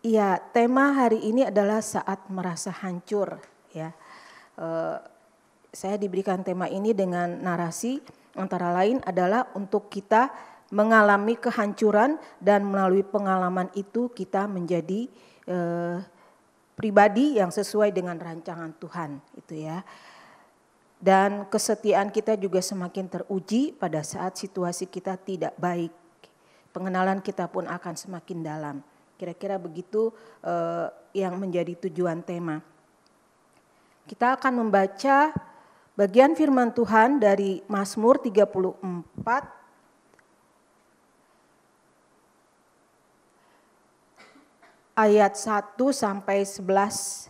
Iya, tema hari ini adalah saat merasa hancur. Ya, saya diberikan tema ini dengan narasi antara lain adalah untuk kita mengalami kehancuran dan melalui pengalaman itu kita menjadi pribadi yang sesuai dengan rancangan Tuhan, itu ya. Dan kesetiaan kita juga semakin teruji pada saat situasi kita tidak baik. Pengenalan kita pun akan semakin dalam. Kira-kira begitu yang menjadi tujuan tema. Kita akan membaca bagian firman Tuhan dari Mazmur 34 ayat 1 sampai 11.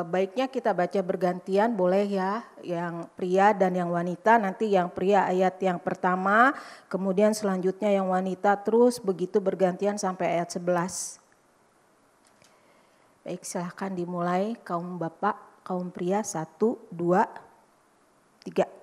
Baiknya kita baca bergantian, boleh ya, yang pria dan yang wanita. Nanti yang pria ayat yang pertama, kemudian selanjutnya yang wanita, terus begitu bergantian sampai ayat 11. Baik, silahkan dimulai kaum bapak, kaum pria, 1, 2, 3.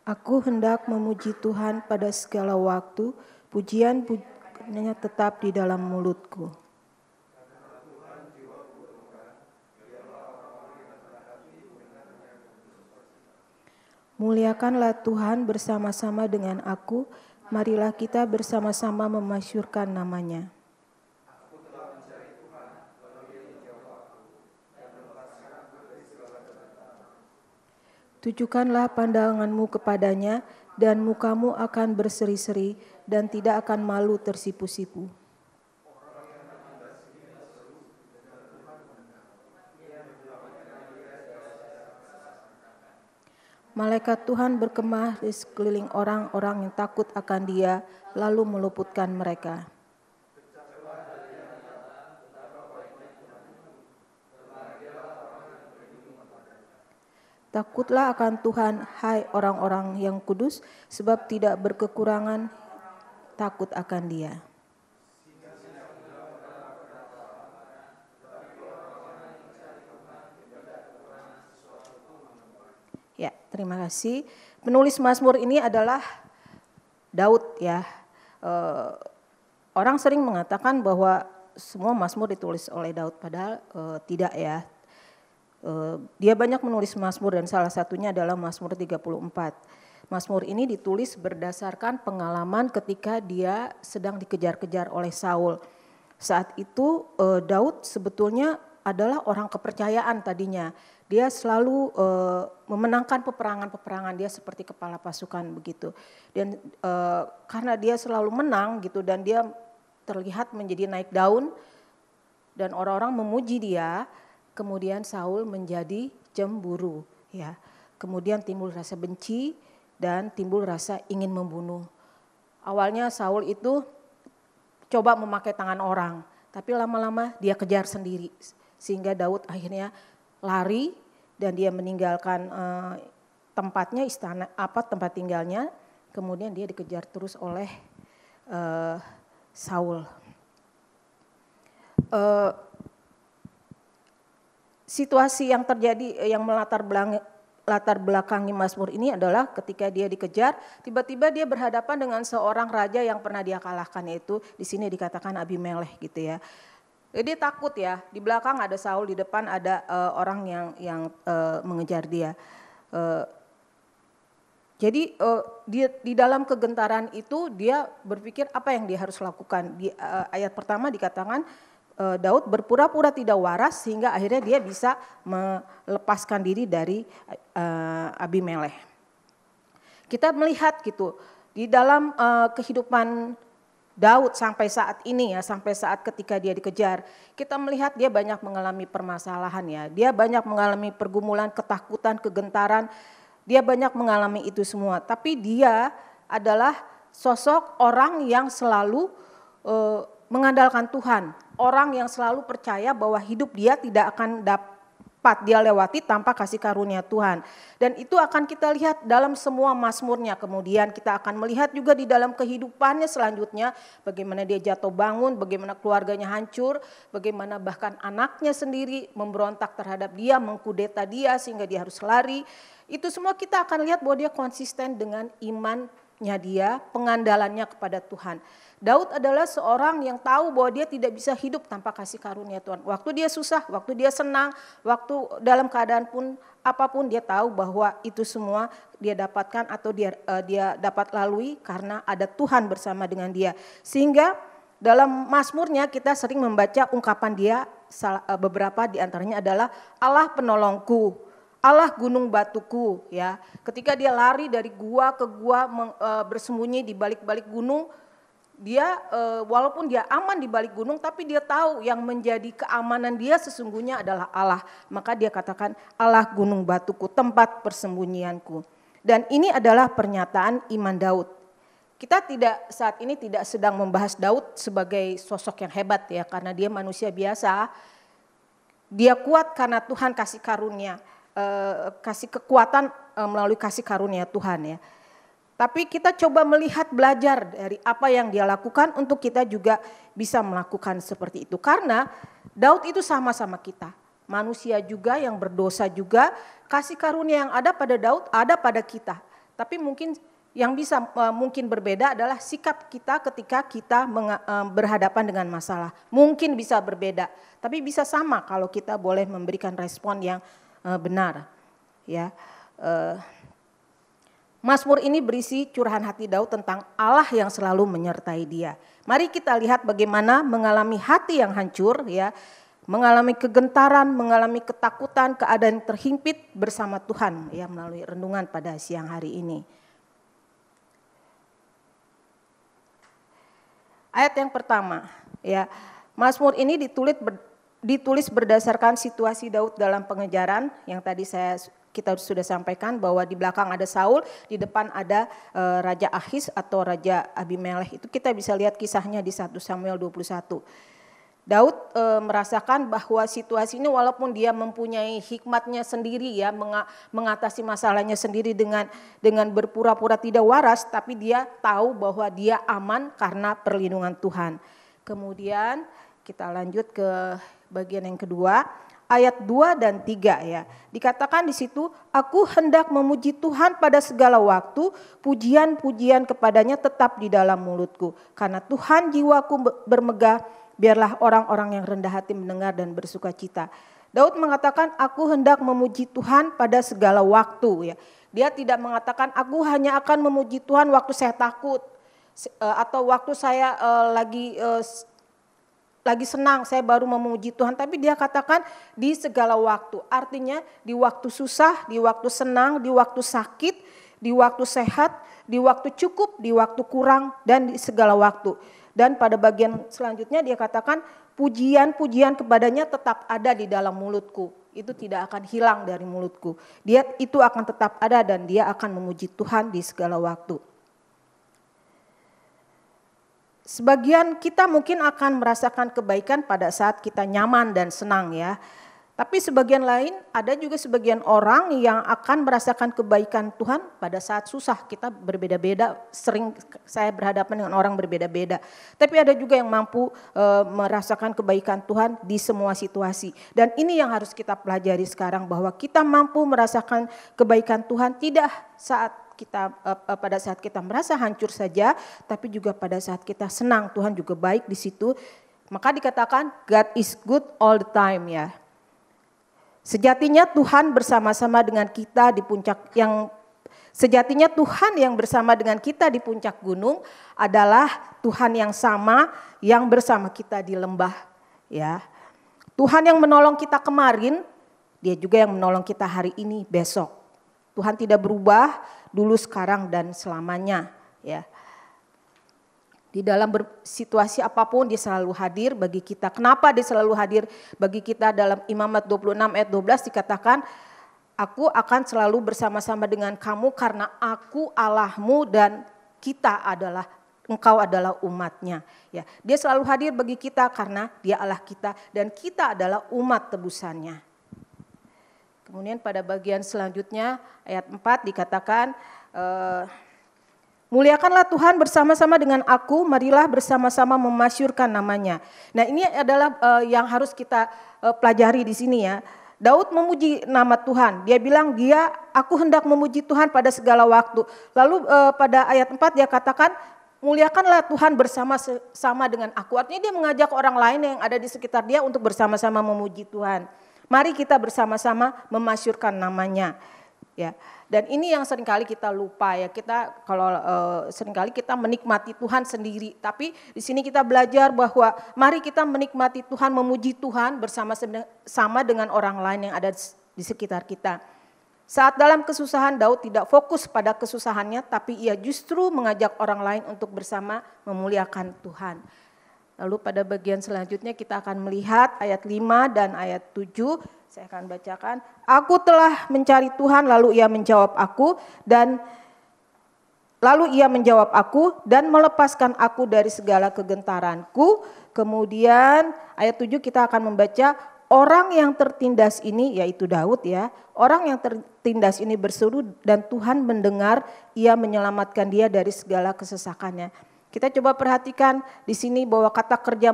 Aku hendak memuji Tuhan pada segala waktu, pujian-pujiannya tetap di dalam mulutku. Muliakanlah Tuhan bersama-sama dengan aku, marilah kita bersama-sama memasyurkan namanya. Tujukanlah pandanganmu kepadanya dan mukamu akan berseri-seri dan tidak akan malu tersipu-sipu. Malaikat Tuhan berkemah di sekeliling orang-orang yang takut akan Dia, lalu meluputkan mereka. Takutlah akan Tuhan, hai orang-orang yang kudus, sebab tidak berkekurangan takut akan Dia. Ya, terima kasih. Penulis Mazmur ini adalah Daud ya. Orang sering mengatakan bahwa semua Mazmur ditulis oleh Daud, padahal tidak ya. Dia banyak menulis Mazmur dan salah satunya adalah Mazmur 34. Mazmur ini ditulis berdasarkan pengalaman ketika dia sedang dikejar-kejar oleh Saul. Saat itu Daud sebetulnya adalah orang kepercayaan tadinya. Dia selalu memenangkan peperangan-peperangan, dia seperti kepala pasukan begitu. Dan karena dia selalu menang gitu dan dia terlihat menjadi naik daun dan orang-orang memuji dia. Kemudian Saul menjadi cemburu, ya. Kemudian timbul rasa benci dan timbul rasa ingin membunuh. Awalnya Saul itu coba memakai tangan orang, tapi lama-lama dia kejar sendiri, sehingga Daud akhirnya lari dan dia meninggalkan tempatnya, tempat tinggalnya. Kemudian dia dikejar terus oleh Saul. Situasi yang terjadi yang melatar belakangi Mazmur ini adalah ketika dia dikejar, tiba-tiba dia berhadapan dengan seorang raja yang pernah dia kalahkan, yaitu di sini dikatakan Abimelekh gitu ya. Jadi takut ya, di belakang ada Saul, di depan ada orang yang mengejar dia. Jadi di dalam kegentaran itu dia berpikir apa yang dia harus lakukan. Di ayat pertama dikatakan Daud berpura-pura tidak waras sehingga akhirnya dia bisa melepaskan diri dari Abimelekh. Kita melihat gitu di dalam kehidupan Daud sampai saat ini ya, sampai saat ketika dia dikejar, kita melihat dia banyak mengalami permasalahan ya. Dia banyak mengalami pergumulan, ketakutan, kegentaran. Dia banyak mengalami itu semua, tapi dia adalah sosok orang yang selalu mengandalkan Tuhan. Orang yang selalu percaya bahwa hidup dia tidak akan dia lewati tanpa kasih karunia Tuhan. Dan itu akan kita lihat dalam semua mazmurnya. Kemudian kita akan melihat juga di dalam kehidupannya selanjutnya. Bagaimana dia jatuh bangun, bagaimana keluarganya hancur. Bagaimana bahkan anaknya sendiri memberontak terhadap dia, mengkudeta dia sehingga dia harus lari. Itu semua kita akan lihat bahwa dia konsisten dengan imannya dia, pengandalannya kepada Tuhan. Daud adalah seorang yang tahu bahwa dia tidak bisa hidup tanpa kasih karunia Tuhan. Waktu dia susah, waktu dia senang, waktu dalam keadaan pun apapun dia tahu bahwa itu semua dia dapatkan atau dia dapat lalui karena ada Tuhan bersama dengan dia. Sehingga dalam mazmurnya kita sering membaca ungkapan dia, beberapa diantaranya adalah Allah penolongku, Allah gunung batuku, ya. Ketika dia lari dari gua ke gua bersembunyi di balik-balik gunung, dia walaupun dia aman di balik gunung, tapi dia tahu yang menjadi keamanan dia sesungguhnya adalah Allah. Maka dia katakan Allah gunung batuku, tempat persembunyianku. Dan ini adalah pernyataan iman Daud. Kita saat ini tidak sedang membahas Daud sebagai sosok yang hebat ya, karena dia manusia biasa. Dia kuat karena Tuhan kasih karunia, kasih kekuatan melalui kasih karunia Tuhan ya. Tapi kita coba belajar dari apa yang dia lakukan untuk kita juga bisa melakukan seperti itu. Karena Daud itu sama-sama kita. Manusia juga yang berdosa juga, kasih karunia yang ada pada Daud ada pada kita. Tapi mungkin yang bisa mungkin berbeda adalah sikap kita ketika kita berhadapan dengan masalah. Mungkin bisa berbeda, tapi bisa sama kalau kita boleh memberikan respon yang benar. Ya. Mazmur ini berisi curahan hati Daud tentang Allah yang selalu menyertai dia. Mari kita lihat bagaimana mengalami hati yang hancur, ya, mengalami kegentaran, mengalami ketakutan, keadaan terhimpit bersama Tuhan, ya, melalui renungan pada siang hari ini. Ayat yang pertama, ya, Mazmur ini ditulis berdasarkan situasi Daud dalam pengejaran yang tadi kita sudah sampaikan bahwa di belakang ada Saul, di depan ada Raja Ahis atau Raja Abimelech. Itu kita bisa lihat kisahnya di 1 Samuel 21. Daud merasakan bahwa situasi ini walaupun dia mempunyai hikmatnya sendiri ya, mengatasi masalahnya sendiri dengan berpura-pura tidak waras, tapi dia tahu bahwa dia aman karena perlindungan Tuhan. Kemudian kita lanjut ke bagian yang kedua. Ayat 2 dan 3 ya. Dikatakan di situ, aku hendak memuji Tuhan pada segala waktu, pujian-pujian kepadanya tetap di dalam mulutku. Karena Tuhan jiwaku bermegah, biarlah orang-orang yang rendah hati mendengar dan bersuka cita. Daud mengatakan, aku hendak memuji Tuhan pada segala waktu ya. Dia tidak mengatakan, aku hanya akan memuji Tuhan waktu saya takut. Atau waktu saya lagi senang, saya baru memuji Tuhan, tapi dia katakan di segala waktu. Artinya di waktu susah, di waktu senang, di waktu sakit, di waktu sehat, di waktu cukup, di waktu kurang, dan di segala waktu. Dan pada bagian selanjutnya dia katakan pujian-pujian kepadanya tetap ada di dalam mulutku. Itu tidak akan hilang dari mulutku. Dia itu akan tetap ada dan dia akan memuji Tuhan di segala waktu. Sebagian kita mungkin akan merasakan kebaikan pada saat kita nyaman dan senang ya. Tapi sebagian lain, ada juga sebagian orang yang akan merasakan kebaikan Tuhan pada saat susah. Kita berbeda-beda, sering saya berhadapan dengan orang berbeda-beda. Tapi ada juga yang mampu merasakan kebaikan Tuhan di semua situasi. Dan ini yang harus kita pelajari sekarang, bahwa kita mampu merasakan kebaikan Tuhan tidak pada saat kita merasa hancur saja, tapi juga pada saat kita senang, Tuhan juga baik di situ. Maka dikatakan God is good all the time ya. Sejatinya Tuhan bersama-sama dengan kita di puncak sejatinya Tuhan yang bersama dengan kita di puncak gunung adalah Tuhan yang sama yang bersama kita di lembah ya. Tuhan yang menolong kita kemarin, dia juga yang menolong kita hari ini, besok. Tuhan tidak berubah dulu, sekarang, dan selamanya ya. Di dalam situasi apapun dia selalu hadir bagi kita. Kenapa dia selalu hadir bagi kita? Dalam Imamat 26 ayat 12 dikatakan, aku akan selalu bersama-sama dengan kamu karena aku Allahmu dan engkau adalah umatnya. Ya, dia selalu hadir bagi kita karena dia Allah kita dan kita adalah umat tebusannya. Kemudian pada bagian selanjutnya ayat 4 dikatakan, muliakanlah Tuhan bersama-sama dengan aku, marilah bersama-sama memasyurkan namanya. Nah ini adalah yang harus kita pelajari di sini ya. Daud memuji nama Tuhan, dia bilang aku hendak memuji Tuhan pada segala waktu. Lalu pada ayat 4 dia katakan, muliakanlah Tuhan bersama-sama dengan aku. Artinya dia mengajak orang lain yang ada di sekitar dia untuk bersama-sama memuji Tuhan. Mari kita bersama-sama memasyurkan namanya. Ya, dan ini yang seringkali kita lupa ya, seringkali kita menikmati Tuhan sendiri, tapi di sini kita belajar bahwa mari kita menikmati Tuhan, memuji Tuhan bersama dengan orang lain yang ada di sekitar kita. Saat dalam kesusahan Daud tidak fokus pada kesusahannya, tapi ia justru mengajak orang lain untuk bersama memuliakan Tuhan. Lalu pada bagian selanjutnya kita akan melihat ayat 5 dan ayat 7. Saya akan bacakan. Aku telah mencari Tuhan lalu ia menjawab aku dan melepaskan aku dari segala kegentaranku. Kemudian ayat 7 kita akan membaca, orang yang tertindas ini, yaitu Daud ya, orang yang tertindas ini berseru dan Tuhan mendengar, ia menyelamatkan dia dari segala kesesakannya. Kita coba perhatikan di sini bahwa kata kerja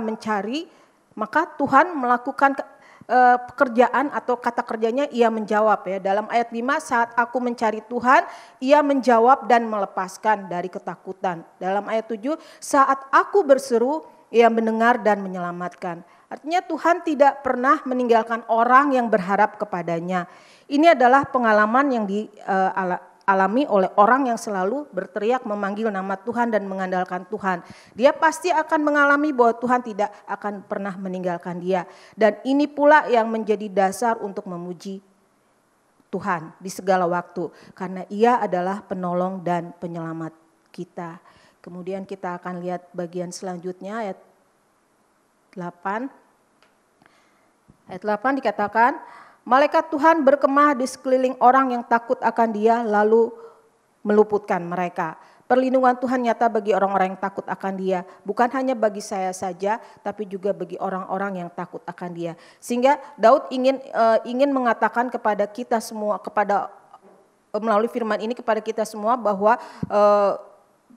mencari, maka Tuhan melakukan pekerjaan atau kata kerjanya ia menjawab ya. Dalam ayat 5, saat aku mencari Tuhan, ia menjawab dan melepaskan dari ketakutan. Dalam ayat 7, saat aku berseru, ia mendengar dan menyelamatkan. Artinya Tuhan tidak pernah meninggalkan orang yang berharap kepadanya. Ini adalah pengalaman yang dialami oleh orang yang selalu berteriak memanggil nama Tuhan dan mengandalkan Tuhan. Dia pasti akan mengalami bahwa Tuhan tidak akan pernah meninggalkan dia. Dan ini pula yang menjadi dasar untuk memuji Tuhan di segala waktu. Karena ia adalah penolong dan penyelamat kita. Kemudian kita akan lihat bagian selanjutnya ayat 8. Ayat 8 dikatakan, malaikat Tuhan berkemah di sekeliling orang yang takut akan dia lalu meluputkan mereka. Perlindungan Tuhan nyata bagi orang-orang yang takut akan dia. Bukan hanya bagi saya saja tapi juga bagi orang-orang yang takut akan dia. Sehingga Daud ingin mengatakan kepada kita semua, melalui firman ini kepada kita semua bahwa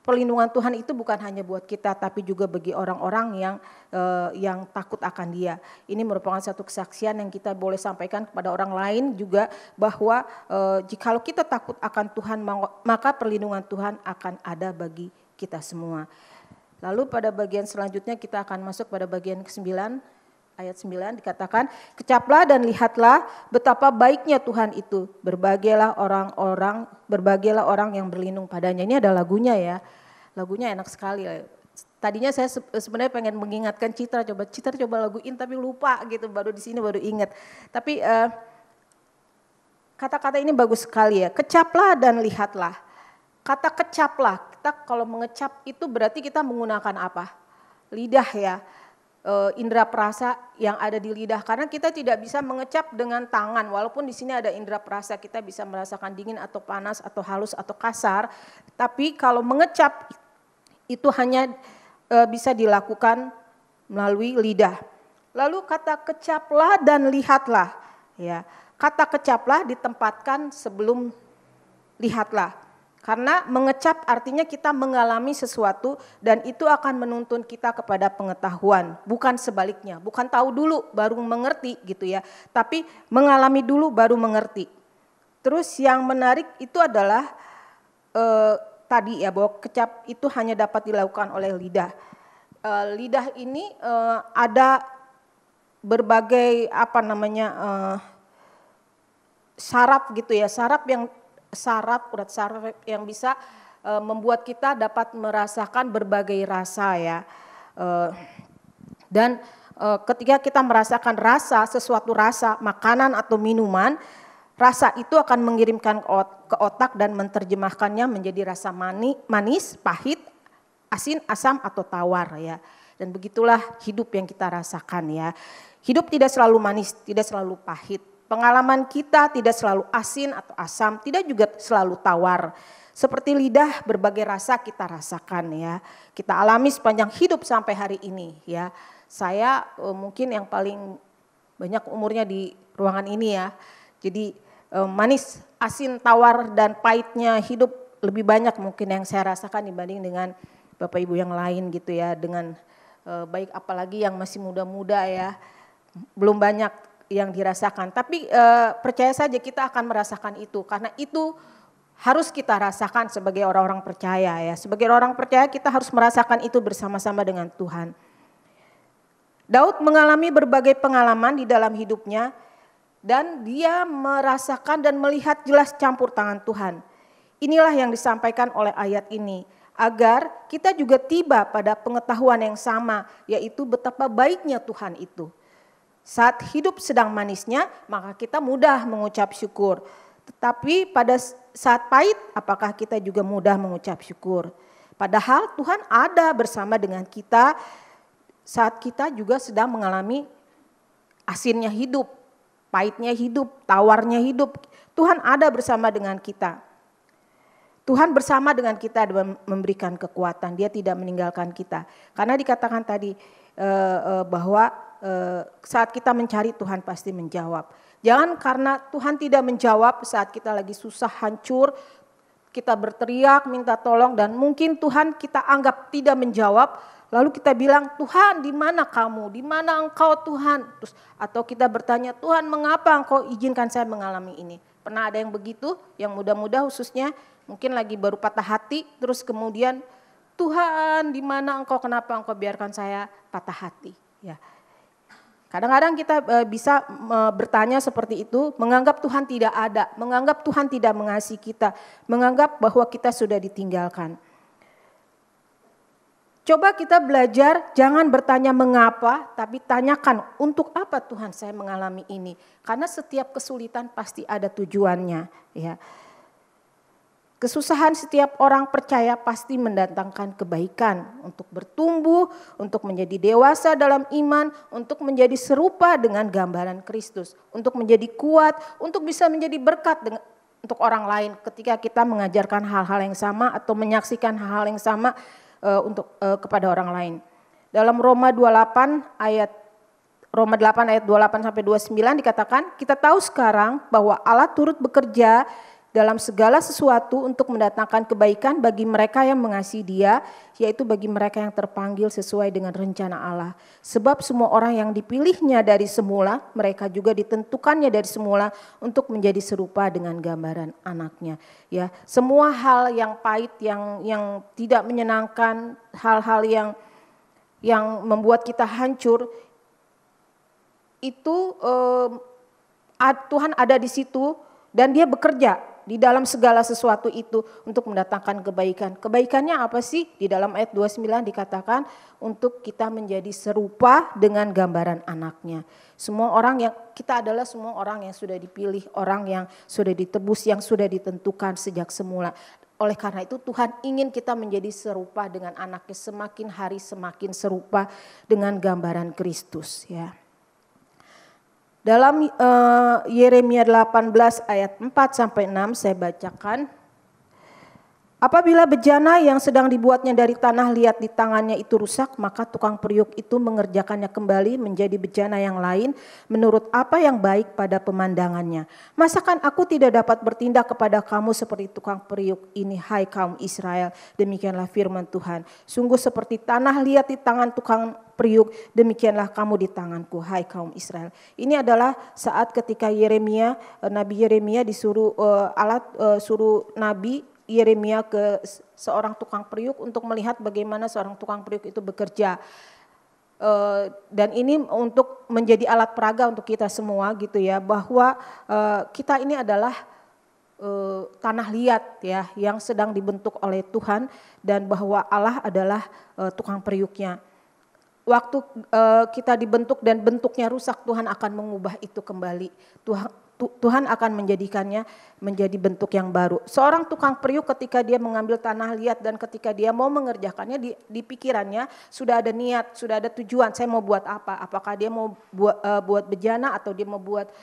perlindungan Tuhan itu bukan hanya buat kita tapi juga bagi orang-orang yang takut akan dia. Ini merupakan satu kesaksian yang kita boleh sampaikan kepada orang lain juga bahwa jikalau kita takut akan Tuhan maka perlindungan Tuhan akan ada bagi kita semua. Lalu pada bagian selanjutnya kita akan masuk pada bagian ke-9. Ayat 9 dikatakan, kecaplah dan lihatlah betapa baiknya Tuhan itu. Berbahagialah orang yang berlindung padanya. Ini ada lagunya ya. Lagunya enak sekali. Tadinya saya sebenarnya pengen mengingatkan Citra coba laguin tapi lupa gitu, baru di sini baru ingat. Tapi kata-kata ini bagus sekali ya. Kecaplah dan lihatlah. Kata kecaplah, kita kalau mengecap itu berarti kita menggunakan apa? Lidah ya. Indera perasa yang ada di lidah, karena kita tidak bisa mengecap dengan tangan, walaupun di sini ada indera perasa, kita bisa merasakan dingin atau panas atau halus atau kasar, tapi kalau mengecap itu hanya bisa dilakukan melalui lidah. Lalu kata kecaplah dan lihatlah, ya, kata kecaplah ditempatkan sebelum lihatlah. Karena mengecap artinya kita mengalami sesuatu dan itu akan menuntun kita kepada pengetahuan. Bukan sebaliknya, bukan tahu dulu baru mengerti gitu ya. Tapi mengalami dulu baru mengerti. Terus yang menarik itu adalah tadi ya bahwa kecap itu hanya dapat dilakukan oleh lidah. Lidah ini ada berbagai saraf gitu ya, urat saraf yang bisa membuat kita dapat merasakan berbagai rasa ya. Dan ketika kita merasakan sesuatu rasa, makanan atau minuman, rasa itu akan mengirimkan ke otak dan menerjemahkannya menjadi rasa manis, pahit, asin, asam atau tawar ya. Dan begitulah hidup yang kita rasakan ya. Hidup tidak selalu manis, tidak selalu pahit. Pengalaman kita tidak selalu asin atau asam, tidak juga selalu tawar. Seperti lidah, berbagai rasa kita rasakan ya. Kita alami sepanjang hidup sampai hari ini ya. Saya mungkin yang paling banyak umurnya di ruangan ini ya. Jadi manis, asin, tawar dan pahitnya hidup lebih banyak mungkin yang saya rasakan dibanding dengan Bapak Ibu yang lain gitu ya. Dengan baik apalagi yang masih muda-muda ya, belum banyak yang dirasakan. Tapi percaya saja kita akan merasakan itu, karena itu harus kita rasakan sebagai orang-orang percaya ya. Sebagai orang percaya kita harus merasakan itu bersama-sama dengan Tuhan. Daud mengalami berbagai pengalaman di dalam hidupnya dan dia merasakan dan melihat jelas campur tangan Tuhan. Inilah yang disampaikan oleh ayat ini, agar kita juga tiba pada pengetahuan yang sama, yaitu betapa baiknya Tuhan itu. Saat hidup sedang manisnya, maka kita mudah mengucap syukur. Tetapi pada saat pahit, apakah kita juga mudah mengucap syukur? Padahal Tuhan ada bersama dengan kita saat kita juga sedang mengalami asinnya hidup, pahitnya hidup, tawarnya hidup. Tuhan ada bersama dengan kita. Tuhan bersama dengan kita dan memberikan kekuatan, Dia tidak meninggalkan kita. Karena dikatakan tadi bahwa saat kita mencari Tuhan pasti menjawab. Jangan karena Tuhan tidak menjawab saat kita lagi susah, hancur, kita berteriak minta tolong dan mungkin Tuhan kita anggap tidak menjawab. Lalu kita bilang, Tuhan di mana kamu? Di mana engkau Tuhan? Terus, atau kita bertanya, Tuhan mengapa engkau izinkan saya mengalami ini? Pernah ada yang begitu? Yang muda-muda khususnya mungkin lagi baru patah hati, terus kemudian Tuhan di mana engkau, kenapa engkau biarkan saya patah hati? Ya. Kadang-kadang kita bisa bertanya seperti itu, menganggap Tuhan tidak ada, menganggap Tuhan tidak mengasihi kita, menganggap bahwa kita sudah ditinggalkan. Coba kita belajar, jangan bertanya mengapa, tapi tanyakan untuk apa Tuhan saya mengalami ini. Karena setiap kesulitan pasti ada tujuannya. Ya. Kesusahan setiap orang percaya pasti mendatangkan kebaikan untuk bertumbuh, untuk menjadi dewasa dalam iman, untuk menjadi serupa dengan gambaran Kristus, untuk menjadi kuat, untuk bisa menjadi berkat untuk orang lain ketika kita mengajarkan hal-hal yang sama atau menyaksikan hal-hal yang sama kepada orang lain. Dalam Roma 8 ayat 28 sampai 29 dikatakan, kita tahu sekarang bahwa Allah turut bekerja dalam segala sesuatu untuk mendatangkan kebaikan bagi mereka yang mengasihi Dia, yaitu bagi mereka yang terpanggil sesuai dengan rencana Allah. Sebab semua orang yang dipilihnya dari semula, mereka juga ditentukannya dari semula untuk menjadi serupa dengan gambaran anaknya. Ya, semua hal yang pahit, yang tidak menyenangkan, hal-hal yang membuat kita hancur, itu Tuhan ada di situ dan Dia bekerja di dalam segala sesuatu itu untuk mendatangkan kebaikan. Kebaikannya apa sih? Di dalam ayat 29 dikatakan untuk kita menjadi serupa dengan gambaran anaknya. Kita adalah semua orang yang sudah dipilih, orang yang sudah ditebus, yang sudah ditentukan sejak semula. Oleh karena itu Tuhan ingin kita menjadi serupa dengan anaknya, semakin hari semakin serupa dengan gambaran Kristus ya. Dalam Yeremia 18 ayat 4 sampai 6 saya bacakan. Apabila bejana yang sedang dibuatnya dari tanah liat di tangannya itu rusak, maka tukang periuk itu mengerjakannya kembali menjadi bejana yang lain menurut apa yang baik pada pemandangannya. Masakan aku tidak dapat bertindak kepada kamu seperti tukang periuk ini, hai kaum Israel? Demikianlah firman Tuhan. Sungguh seperti tanah liat di tangan tukang periuk, demikianlah kamu di tanganku, hai kaum Israel. Ini adalah saat ketika Nabi Yeremia disuruh suruh Nabi Yeremia ke seorang tukang periuk untuk melihat bagaimana seorang tukang periuk itu bekerja. Dan ini untuk menjadi alat peraga untuk kita semua gitu ya, bahwa kita ini adalah tanah liat ya yang sedang dibentuk oleh Tuhan dan bahwa Allah adalah tukang periuknya. Waktu kita dibentuk dan bentuknya rusak, Tuhan akan mengubah itu kembali. Tuhan akan menjadikannya menjadi bentuk yang baru. Seorang tukang periuk ketika dia mengambil tanah liat dan ketika dia mau mengerjakannya di pikirannya sudah ada niat, sudah ada tujuan. Saya mau buat apa? Apakah dia mau buat bejana atau dia mau buat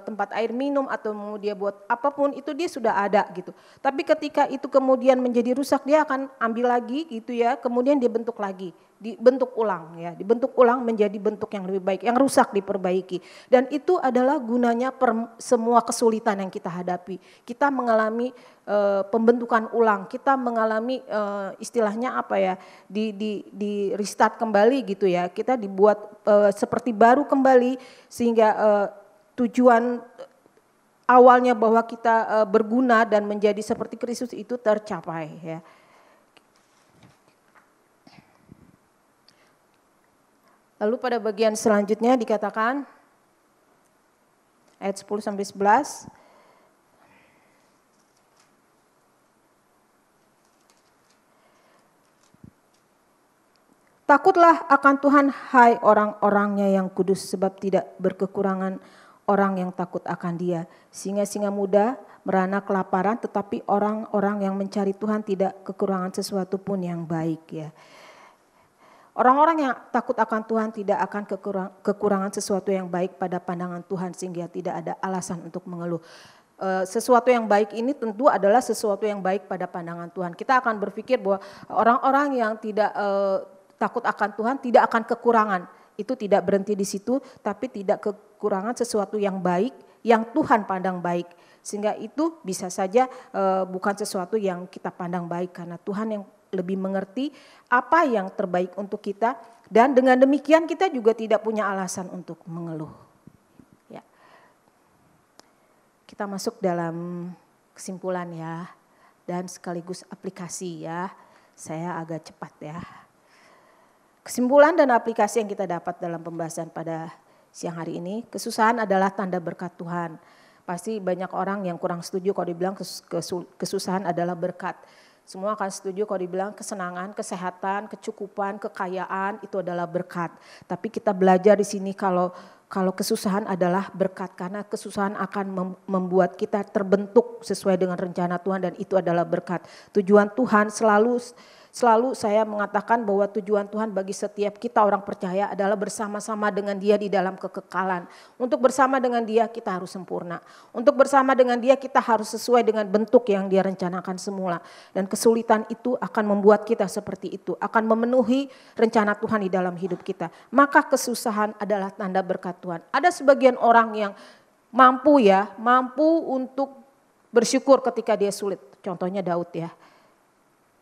tempat air minum atau mau dia buat apapun itu dia sudah ada gitu. Tapi ketika itu kemudian menjadi rusak dia akan ambil lagi gitu ya, kemudian dia bentuk lagi. dibentuk ulang ya, dibentuk ulang menjadi bentuk yang lebih baik, yang rusak diperbaiki. Dan itu adalah gunanya semua kesulitan yang kita hadapi. Kita mengalami pembentukan ulang, kita mengalami istilahnya apa ya, di restart kembali gitu ya. Kita dibuat seperti baru kembali sehingga tujuan awalnya bahwa kita berguna dan menjadi seperti Kristus itu tercapai ya. Lalu pada bagian selanjutnya dikatakan ayat 10 sampai 11. Takutlah akan Tuhan hai orang-orangnya yang kudus, sebab tidak berkekurangan orang yang takut akan Dia. Singa-singa muda merana kelaparan, tetapi orang-orang yang mencari Tuhan tidak kekurangan sesuatu pun yang baik ya. Orang-orang yang takut akan Tuhan tidak akan kekurangan sesuatu yang baik pada pandangan Tuhan, sehingga tidak ada alasan untuk mengeluh. Sesuatu yang baik ini tentu adalah sesuatu yang baik pada pandangan Tuhan. Kita akan berpikir bahwa orang-orang yang tidak takut akan Tuhan tidak akan kekurangan. Itu tidak berhenti di situ, tapi tidak kekurangan sesuatu yang baik, yang Tuhan pandang baik. Sehingga itu bisa saja bukan sesuatu yang kita pandang baik, karena Tuhan yang lebih mengerti apa yang terbaik untuk kita, dan dengan demikian kita juga tidak punya alasan untuk mengeluh. Ya. Kita masuk dalam kesimpulan ya, dan sekaligus aplikasi ya. Saya agak cepat ya. Kesimpulan dan aplikasi yang kita dapat dalam pembahasan pada siang hari ini, kesusahan adalah tanda berkat Tuhan. Pasti banyak orang yang kurang setuju kalau dibilang kesusahan adalah berkat. Semua akan setuju kalau dibilang kesenangan, kesehatan, kecukupan, kekayaan itu adalah berkat. Tapi kita belajar di sini kalau kesusahan adalah berkat, karena kesusahan akan membuat kita terbentuk sesuai dengan rencana Tuhan, dan itu adalah berkat. Tujuan Tuhan selalu saya mengatakan bahwa tujuan Tuhan bagi setiap kita orang percaya adalah bersama-sama dengan Dia di dalam kekekalan. Untuk bersama dengan Dia kita harus sempurna. Untuk bersama dengan Dia kita harus sesuai dengan bentuk yang Dia rencanakan semula. Dan kesulitan itu akan membuat kita seperti itu, akan memenuhi rencana Tuhan di dalam hidup kita. Maka kesusahan adalah tanda berkat Tuhan. Ada sebagian orang yang mampu untuk bersyukur ketika dia sulit. Contohnya Daud ya.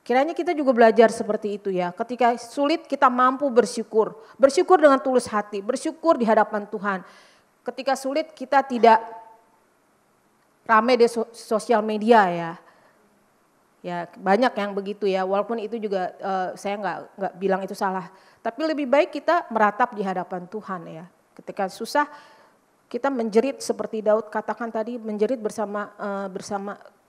Kiranya kita juga belajar seperti itu ya. Ketika sulit kita mampu bersyukur. Bersyukur dengan tulus hati. Bersyukur di hadapan Tuhan. Ketika sulit kita tidak rame di sosial media ya. Ya banyak yang begitu ya. Walaupun itu juga saya nggak bilang itu salah. Tapi lebih baik kita meratap di hadapan Tuhan ya. Ketika susah kita menjerit seperti Daud katakan tadi. Menjerit bersama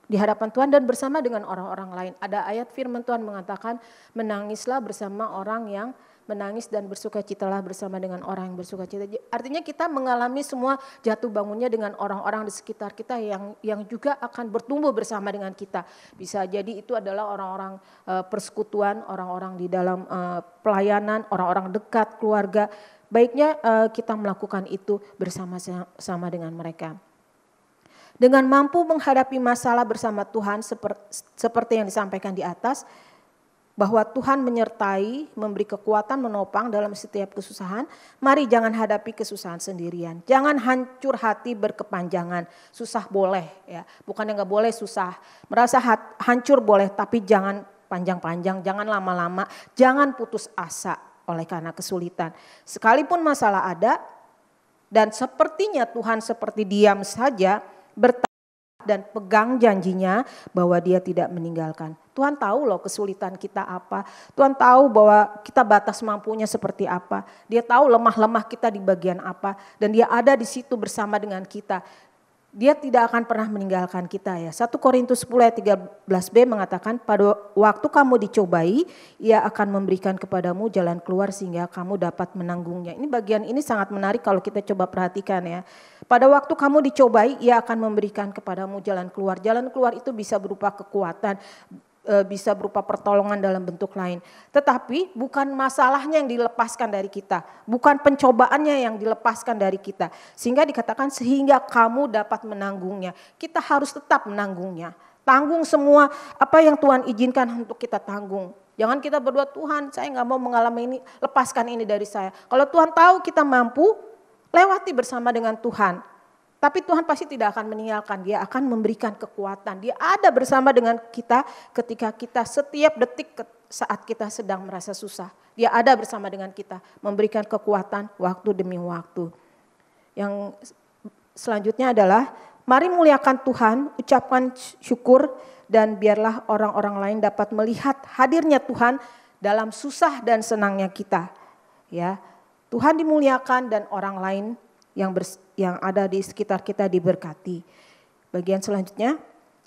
di hadapan Tuhan dan bersama dengan orang-orang lain. Ada ayat firman Tuhan mengatakan menangislah bersama orang yang menangis dan bersukacitalah bersama dengan orang yang bersukacita. Artinya kita mengalami semua jatuh bangunnya dengan orang-orang di sekitar kita yang juga akan bertumbuh bersama dengan kita. Bisa jadi itu adalah orang-orang persekutuan, orang-orang di dalam pelayanan, orang-orang dekat, keluarga. Baiknya kita melakukan itu bersama-sama dengan mereka. Dengan mampu menghadapi masalah bersama Tuhan seperti yang disampaikan di atas, bahwa Tuhan menyertai, memberi kekuatan, menopang dalam setiap kesusahan. Mari jangan hadapi kesusahan sendirian. Jangan hancur hati berkepanjangan. Susah boleh ya, bukan yang gak boleh susah. Merasa hancur boleh, tapi jangan panjang-panjang, jangan lama-lama, jangan putus asa oleh karena kesulitan. Sekalipun masalah ada dan sepertinya Tuhan seperti diam saja, bertahan dan pegang janjinya bahwa Dia tidak meninggalkan. Tuhan tahu loh kesulitan kita apa. Tuhan tahu bahwa kita batas mampunya seperti apa. Dia tahu lemah-lemah kita di bagian apa. Dan Dia ada di situ bersama dengan kita. Dia tidak akan pernah meninggalkan kita ya. 1 Korintus 10 ayat 13b mengatakan, pada waktu kamu dicobai, Ia akan memberikan kepadamu jalan keluar sehingga kamu dapat menanggungnya. Ini bagian ini sangat menarik kalau kita coba perhatikan ya. Pada waktu kamu dicobai, Ia akan memberikan kepadamu jalan keluar. Jalan keluar itu bisa berupa kekuatan, bisa berupa pertolongan dalam bentuk lain. Tetapi bukan masalahnya yang dilepaskan dari kita. Bukan pencobaannya yang dilepaskan dari kita. Sehingga dikatakan sehingga kamu dapat menanggungnya. Kita harus tetap menanggungnya. Tanggung semua apa yang Tuhan izinkan untuk kita tanggung. Jangan kita berdoa, Tuhan saya nggak mau mengalami ini, lepaskan ini dari saya. Kalau Tuhan tahu kita mampu, lewati bersama dengan Tuhan. Tapi Tuhan pasti tidak akan meninggalkan, dia akan memberikan kekuatan. Dia ada bersama dengan kita ketika kita setiap detik saat kita sedang merasa susah. Dia ada bersama dengan kita, memberikan kekuatan waktu demi waktu. Yang selanjutnya adalah, mari muliakan Tuhan, ucapkan syukur, dan biarlah orang-orang lain dapat melihat hadirnya Tuhan dalam susah dan senangnya kita. Ya, Tuhan dimuliakan dan orang lain yang ada di sekitar kita diberkati. Bagian selanjutnya,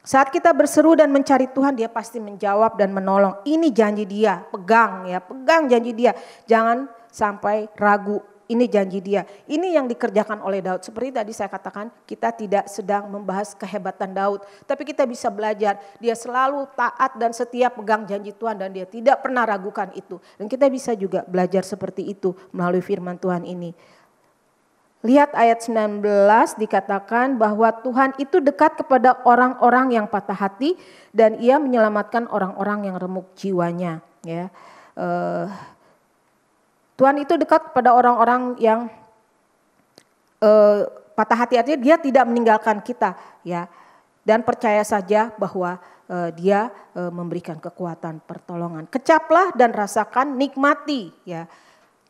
saat kita berseru dan mencari Tuhan, dia pasti menjawab dan menolong. Ini janji dia, pegang ya, pegang janji dia. Jangan sampai ragu. Ini janji dia. Ini yang dikerjakan oleh Daud. Seperti tadi saya katakan, kita tidak sedang membahas kehebatan Daud. Tapi kita bisa belajar, dia selalu taat dan setia pegang janji Tuhan. Dan dia tidak pernah ragukan itu. Dan kita bisa juga belajar seperti itu melalui firman Tuhan ini. Lihat ayat 19 dikatakan bahwa Tuhan itu dekat kepada orang-orang yang patah hati. Dan ia menyelamatkan orang-orang yang remuk jiwanya. Ya. Tuhan itu dekat kepada orang-orang yang patah hati, artinya dia tidak meninggalkan kita, ya. Dan percaya saja bahwa dia memberikan kekuatan pertolongan. Kecaplah dan rasakan, nikmati, ya.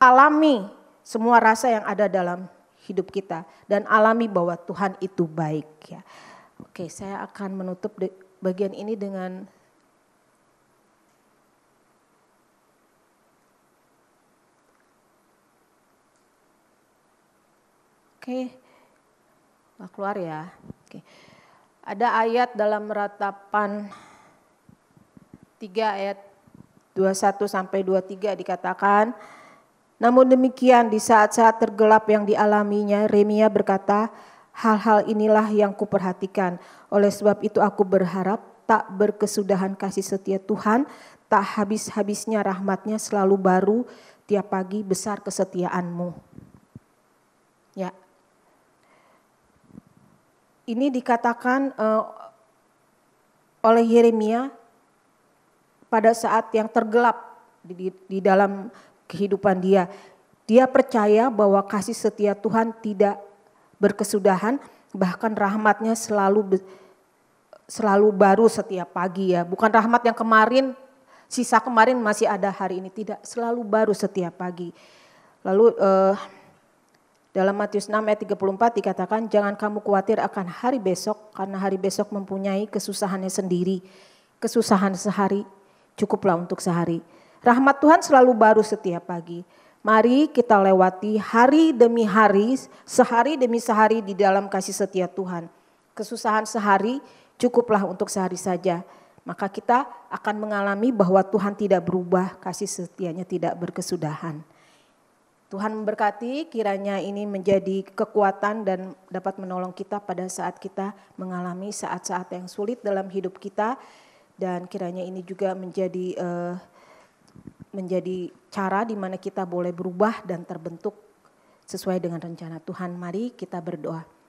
Alami semua rasa yang ada dalam hidup kita dan alami bahwa Tuhan itu baik, ya. Oke, saya akan menutup bagian ini dengan Oke, nggak keluar ya. Oke. Ada ayat dalam Ratapan 3 ayat 21 sampai 23 dikatakan, namun demikian di saat-saat tergelap yang dialaminya, Yeremia berkata, hal-hal inilah yang kuperhatikan. Oleh sebab itu aku berharap tak berkesudahan kasih setia Tuhan, tak habis-habisnya rahmatnya selalu baru, tiap pagi besar kesetiaanmu. Ya. Ini dikatakan oleh Yeremia pada saat yang tergelap di dalam kehidupan dia. Dia percaya bahwa kasih setia Tuhan tidak berkesudahan, bahkan rahmatnya selalu baru setiap pagi, ya. Bukan rahmat yang kemarin, sisa kemarin masih ada hari ini, tidak, selalu baru setiap pagi. Lalu dalam Matius 6 ayat 34 dikatakan, jangan kamu khawatir akan hari besok, karena hari besok mempunyai kesusahannya sendiri. Kesusahan sehari cukuplah untuk sehari. Rahmat Tuhan selalu baru setiap pagi. Mari kita lewati hari demi hari, sehari demi sehari di dalam kasih setia Tuhan. Kesusahan sehari cukuplah untuk sehari saja. Maka kita akan mengalami bahwa Tuhan tidak berubah, kasih setianya tidak berkesudahan. Tuhan memberkati, kiranya ini menjadi kekuatan dan dapat menolong kita pada saat kita mengalami saat-saat yang sulit dalam hidup kita. Dan kiranya ini juga menjadi cara di mana kita boleh berubah dan terbentuk sesuai dengan rencana Tuhan. Mari kita berdoa.